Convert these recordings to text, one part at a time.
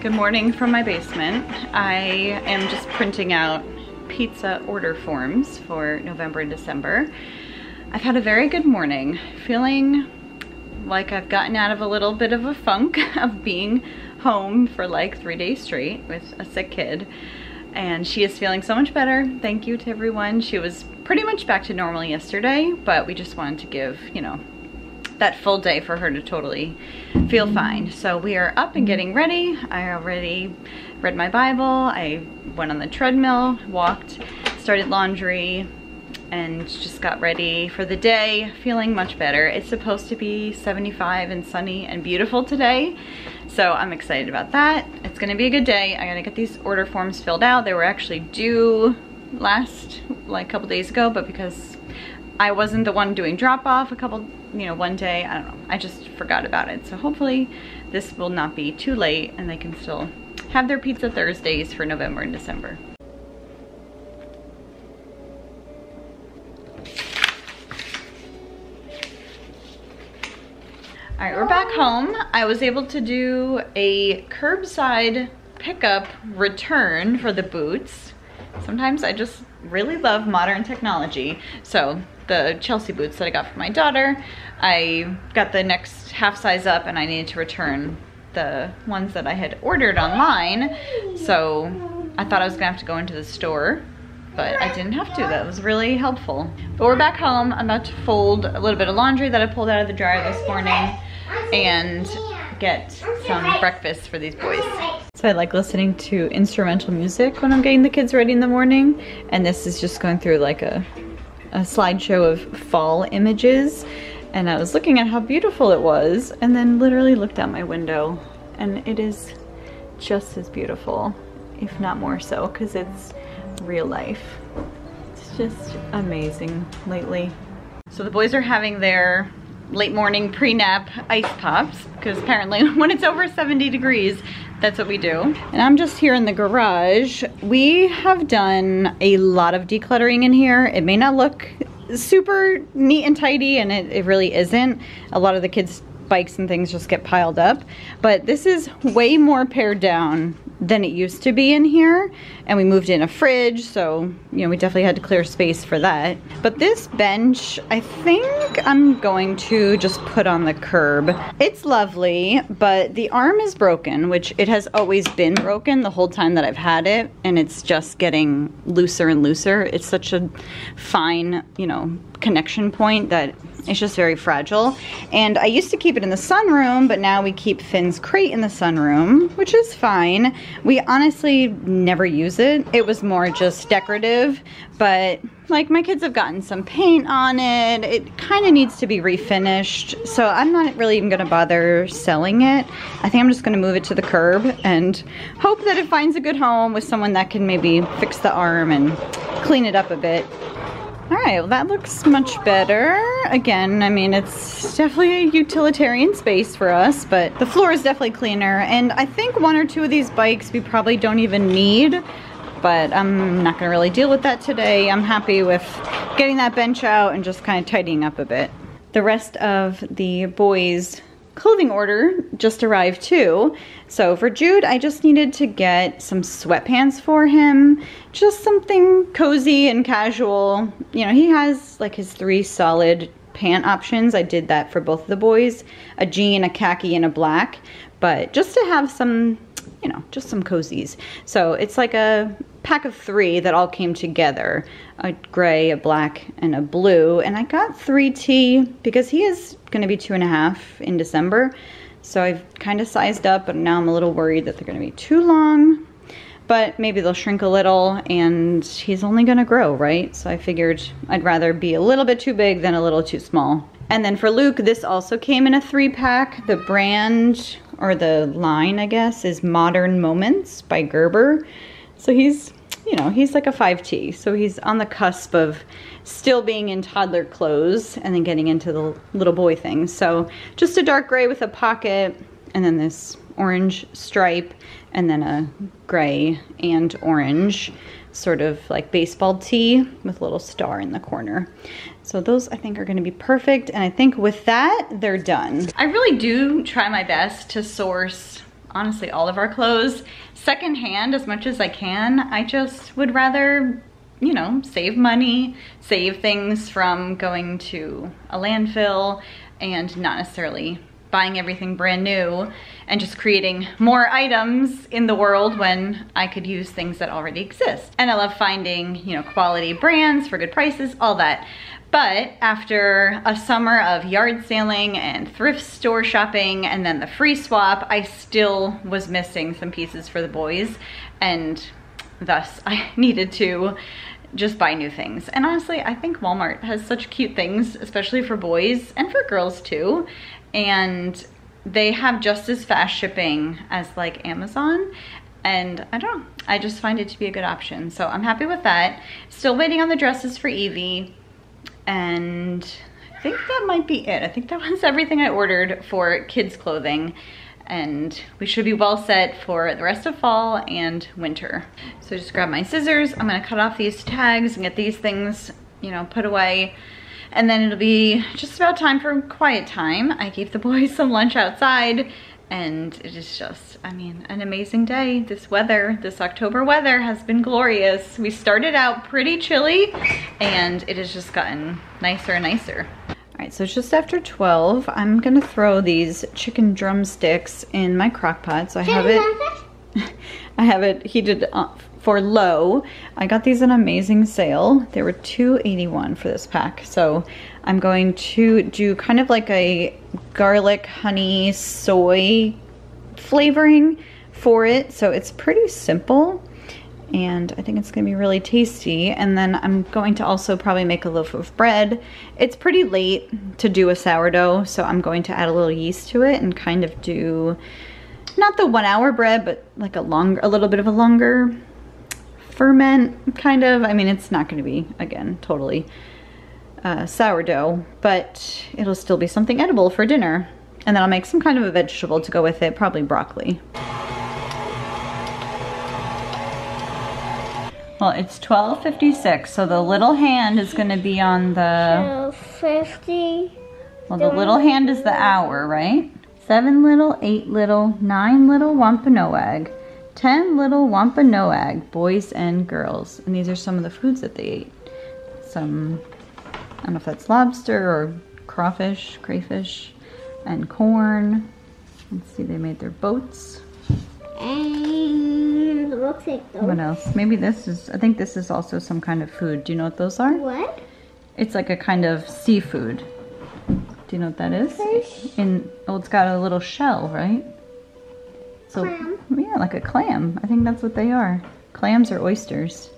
Good morning from my basement. I am just printing out pizza order forms for November and December. I've had a very good morning, feeling like I've gotten out of a little bit of a funk of being home for like 3 days straight with a sick kid. And she is feeling so much better. Thank you to everyone. She was pretty much back to normal yesterday, but we just wanted to give, you know, that full day for her to totally feel fine. So we are up and getting ready. I already read my Bible. I went on the treadmill, walked, started laundry, and just got ready for the day, feeling much better. It's supposed to be 75 and sunny and beautiful today, so I'm excited about that. It's gonna be a good day. I gotta get these order forms filled out. They were actually due last, like a couple days ago, but because I wasn't the one doing drop off one day, I don't know, I just forgot about it. So hopefully this will not be too late and they can still have their pizza Thursdays for November and December. All right, we're back home. I was able to do a curbside pickup return for the boots. Sometimes I just really love modern technology. So the Chelsea boots that I got for my daughter, I got the next half size up and I needed to return the ones that I had ordered online. So I thought I was gonna have to go into the store, but I didn't have to. That was really helpful. But we're back home. I'm about to fold a little bit of laundry that I pulled out of the dryer this morning and get some breakfast for these boys. So I like listening to instrumental music when I'm getting the kids ready in the morning, and this is just going through like a slideshow of fall images, and I was looking at how beautiful it was and then literally looked out my window and it is just as beautiful, if not more so, because it's real life. It's just amazing lately. So the boys are having their late morning pre-nap ice pops, because apparently when it's over 70 degrees, that's what we do. And I'm just here in the garage. We have done a lot of decluttering in here. It may not look super neat and tidy, and it really isn't. A lot of the kids' bikes and things just get piled up, but this is way more pared down than it used to be in here. And we moved in a fridge, so you know, we definitely had to clear space for that. But this bench, I think I'm going to just put on the curb. It's lovely, but the arm is broken, which it has always been broken the whole time that I've had it, and it's just getting looser and looser. It's such a fine, you know, connection point that it's just very fragile. And I used to keep it in the sunroom, but now we keep Finn's crate in the sunroom, which is fine. We honestly never use it. It was more just decorative, but like my kids have gotten some paint on it. It kind of needs to be refinished. So I'm not really even gonna bother selling it. I think I'm just gonna move it to the curb and hope that it finds a good home with someone that can maybe fix the arm and clean it up a bit. All right, well that looks much better. Again, I mean, it's definitely a utilitarian space for us, but the floor is definitely cleaner. And I think 1 or 2 of these bikes we probably don't even need, but I'm not gonna really deal with that today. I'm happy with getting that bench out and just kind of tidying up a bit. The rest of the boys' clothing order just arrived too. So for Jude, I just needed to get some sweatpants for him. Just something cozy and casual. You know, he has like his 3 solid pant options. I did that for both of the boys. A jean, a khaki, and a black. But just to have some, you know, just some cozies. So it's like a pack of 3 that all came together. A gray, a black, and a blue. And I got 3T because he is gonna be 2.5 in December. So I've kind of sized up, but now I'm a little worried that they're gonna be too long. But maybe they'll shrink a little, and he's only gonna grow, right? So I figured I'd rather be a little bit too big than a little too small. And then for Luke, this also came in a 3-pack. The brand, or the line, I guess, is Modern Moments by Gerber. So he's, you know, he's like a 5T. So he's on the cusp of still being in toddler clothes and then getting into the little boy things. So just a dark gray with a pocket, and then this orange stripe, and then a gray and orange sort of like baseball tee with a little star in the corner. So those I think are gonna be perfect. And I think with that, they're done. I really do try my best to source honestly all of our clothes secondhand as much as I can. I just would rather, you know, save money, save things from going to a landfill and not necessarily buying everything brand new and just creating more items in the world when I could use things that already exist. And I love finding, you know, quality brands for good prices, all that. But after a summer of yard sailing and thrift store shopping and then the free swap, I still was missing some pieces for the boys, and thus I needed to just buy new things. And honestly, I think Walmart has such cute things, especially for boys and for girls too. And they have just as fast shipping as like Amazon. And I don't know, I just find it to be a good option. So I'm happy with that. Still waiting on the dresses for Evie. And I think that might be it. I think that was everything I ordered for kids clothing. And we should be well set for the rest of fall and winter. So just grab my scissors. I'm gonna cut off these tags and get these things, you know, put away. And then it'll be just about time for quiet time. I gave the boys some lunch outside, and it is just, I mean, an amazing day. This weather, this October weather has been glorious. We started out pretty chilly, and it has just gotten nicer and nicer. All right, so it's just after 12. I'm gonna throw these chicken drumsticks in my crock pot. So I have it heated for low. I got these on amazing sale. They were $2.81 for this pack. So I'm going to do kind of like a garlic, honey, soy flavoring for it. So it's pretty simple, and I think it's gonna be really tasty. And then I'm going to also probably make a loaf of bread. It's pretty late to do a sourdough, so I'm going to add a little yeast to it and kind of do, not the 1 hour bread, but like a little bit of a longer ferment kind of. I mean, it's not going to be, again, totally sourdough, but it'll still be something edible for dinner. And then I'll make some kind of a vegetable to go with it, probably broccoli. Well, it's 12:56, so the little hand is going to be on the 50. Well, the little hand is the hour, right? 7 little, 8 little, 9 little Wampanoag, 10 little Wampanoag, boys and girls. And these are some of the foods that they ate. Some, I don't know if that's lobster or crawfish, crayfish, and corn. Let's see, they made their boats. And it looks like those. What else? Maybe this is, I think this is also some kind of food. Do you know what those are? What? It's like a kind of seafood. Do you know what that is? Fish. Oh, it's got a little shell, right? So, Clam. yeah, like a clam. I think that's what they are. Clams or oysters.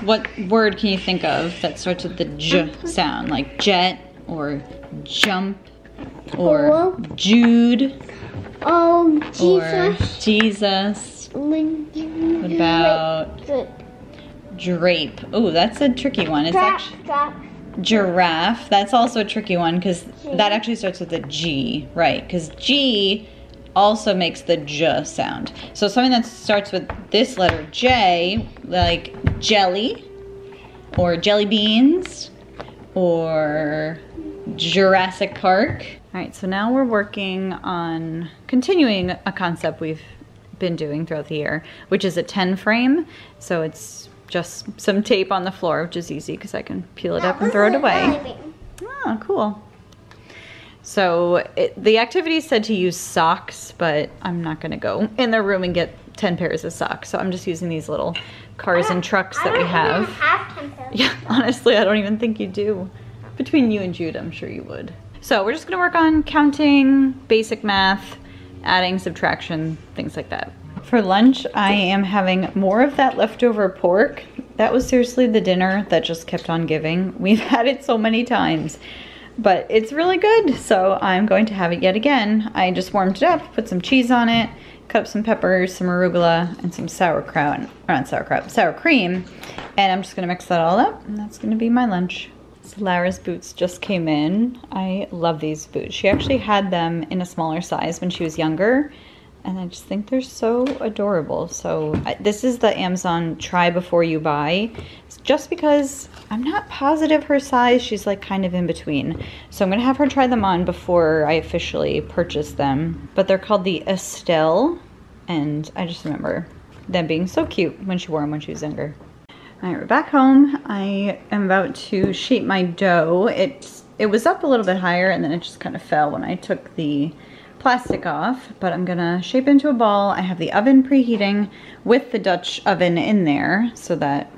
What word can you think of that starts with the J sound? Like jet or jump or Jude Oh, Jesus. or Jesus. What about drape? Oh, that's a tricky one. It's actually giraffe. That's also a tricky one because that actually starts with a G, right? Because G also makes the J sound. So something that starts with this letter J, like jelly, or jelly beans, or Jurassic Park. All right, so now we're working on continuing a concept we've been doing throughout the year, which is a 10 frame. So it's just some tape on the floor, which is easy because I can peel it up and throw it away. Oh, cool. So the activity said to use socks, but I'm not gonna go in the room and get 10 pairs of socks. So I'm just using these little cars and trucks that we have. Yeah, honestly, I don't even think you do. Between you and Jude, I'm sure you would. So we're just gonna work on counting, basic math, adding, subtraction, things like that. For lunch, I am having more of that leftover pork. That was seriously the dinner that just kept on giving. We've had it so many times, but it's really good. So I'm going to have it yet again. I just warmed it up, put some cheese on it, cut up some peppers, some arugula, and some sauerkraut, or not sauerkraut, sour cream. And I'm just gonna mix that all up, and that's gonna be my lunch. So Lara's boots just came in. I love these boots. She actually had them in a smaller size when she was younger, and I just think they're so adorable. So this is the Amazon try before you buy. It's just because I'm not positive her size. She's like kind of in between. So I'm gonna have her try them on before I officially purchase them. But they're called the Estelle and I just remember them being so cute when she wore them when she was younger. All right, we're back home. I am about to shape my dough. It was up a little bit higher and then it just kind of fell when I took the plastic off, but I'm gonna shape into a ball. I have the oven preheating with the Dutch oven in there so that,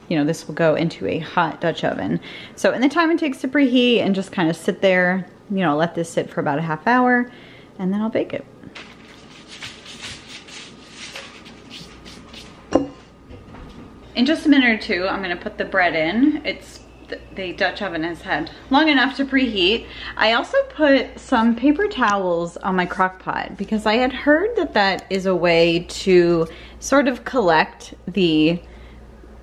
you know, this will go into a hot Dutch oven. So in the time it takes to preheat and just kind of sit there, you know, let this sit for about a half hour and then I'll bake it. In just a minute or two, I'm gonna put the bread in. The Dutch oven has had long enough to preheat. I also put some paper towels on my crock pot because I had heard that that is a way to sort of collect the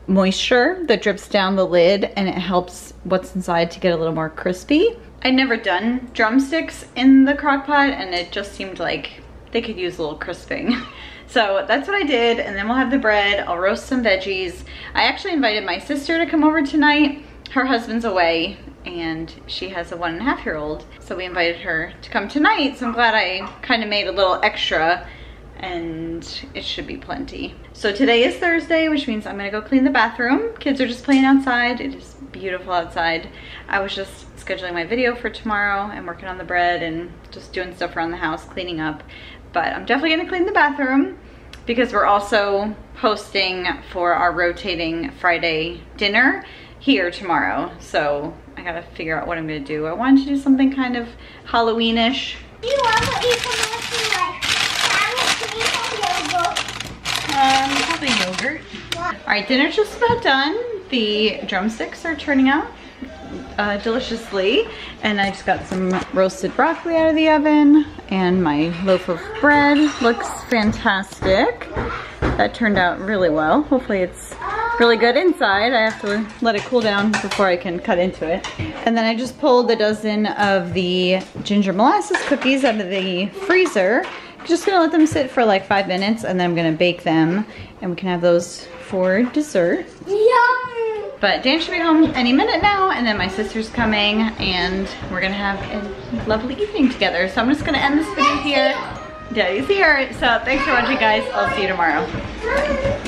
moisture that drips down the lid and it helps what's inside to get a little more crispy. I'd never done drumsticks in the crock pot and it just seemed like they could use a little crisping. So that's what I did, and then we'll have the bread. I'll roast some veggies. I actually invited my sister to come over tonight. Her husband's away and she has a 1.5-year-old. So we invited her to come tonight. So I'm glad I kind of made a little extra and it should be plenty. So today is Thursday, which means I'm gonna go clean the bathroom. Kids are just playing outside. It is beautiful outside. I was just scheduling my video for tomorrow and working on the bread and just doing stuff around the house, cleaning up. But I'm definitely gonna clean the bathroom because we're also hosting for our rotating Friday dinner here tomorrow. So I gotta figure out what I'm gonna do. I wanted to do something kind of Halloween-ish. Do you want to eat something like carrot, yogurt? Probably yogurt. What? All right, dinner's just about done. The drumsticks are turning out deliciously, and I just got some roasted broccoli out of the oven, and my loaf of bread looks fantastic. That turned out really well. Hopefully it's really good inside. I have to let it cool down before I can cut into it. And then I just pulled a dozen of the ginger molasses cookies out of the freezer. I'm just gonna let them sit for like 5 minutes and then I'm gonna bake them and we can have those for dessert. Yum! But Dan should be home any minute now, and then my sister's coming and we're gonna have a lovely evening together. So I'm just gonna end this video here. Daddy's here. So thanks for watching, guys. I'll see you tomorrow. Bye.